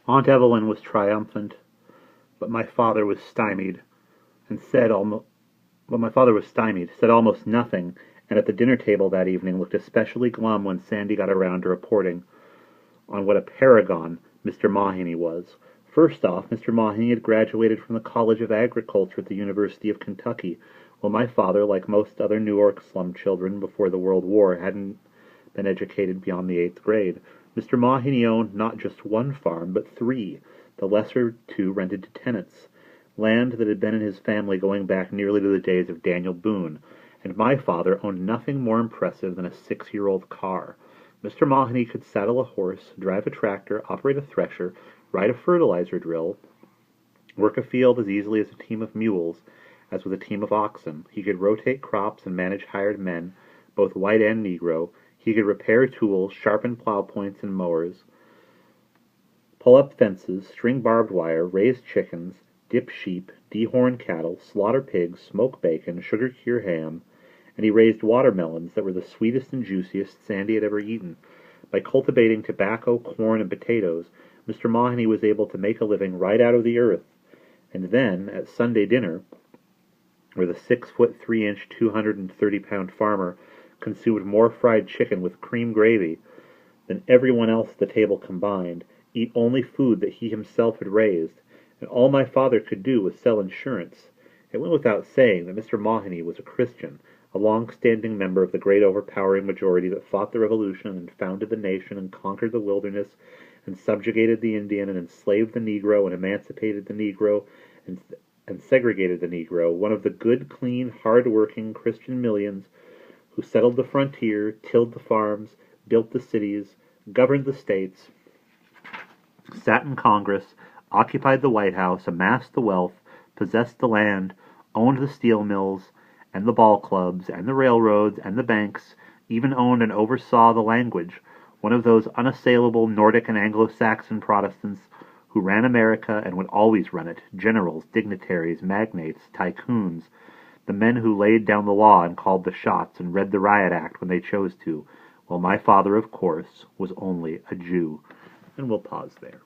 Aunt Evelyn was triumphant, but my father was stymied, and said almost said almost nothing, and at the dinner table that evening looked especially glum when Sandy got around to reporting on what a paragon Mr. Mahaney was. First off, Mr. Mahaney had graduated from the College of Agriculture at the University of Kentucky, while my father, like most other New York slum children before the World War, hadn't been educated beyond the 8th grade. Mr. Mahaney owned not just one farm, but three, the lesser two rented to tenants, land that had been in his family going back nearly to the days of Daniel Boone, and my father owned nothing more impressive than a 6-year-old car. Mr. Mahaney could saddle a horse, drive a tractor, operate a thresher, ride a fertilizer drill, work a field as easily as a team of mules, as with a team of oxen. He could rotate crops and manage hired men, both white and Negro. He could repair tools, sharpen plow points and mowers, pull up fences, string barbed wire, raise chickens, dip sheep, dehorn cattle, slaughter pigs, smoke bacon, sugar-cure ham, and he raised watermelons that were the sweetest and juiciest Sandy had ever eaten. By cultivating tobacco, corn, and potatoes, Mr. Mahaney was able to make a living right out of the earth. And then, at Sunday dinner, where the 6-foot 3-inch, 230-pound farmer consumed more fried chicken with cream gravy than everyone else at the table combined, eat only food that he himself had raised, and all my father could do was sell insurance. It went without saying that Mr. Mahaney was a Christian, a long-standing member of the great overpowering majority that fought the Revolution and founded the nation and conquered the wilderness and subjugated the Indian and enslaved the Negro and emancipated the Negro and segregated the Negro, one of the good, clean, hard-working Christian millions who settled the frontier, tilled the farms, built the cities, governed the states, sat in Congress, occupied the White House, amassed the wealth, possessed the land, owned the steel mills, and the ball clubs, and the railroads, and the banks, even owned and oversaw the language, one of those unassailable Nordic and Anglo-Saxon Protestants who ran America and would always run it, generals, dignitaries, magnates, tycoons, the men who laid down the law and called the shots and read the riot act when they chose to, while my father, of course, was only a Jew. And we'll pause there.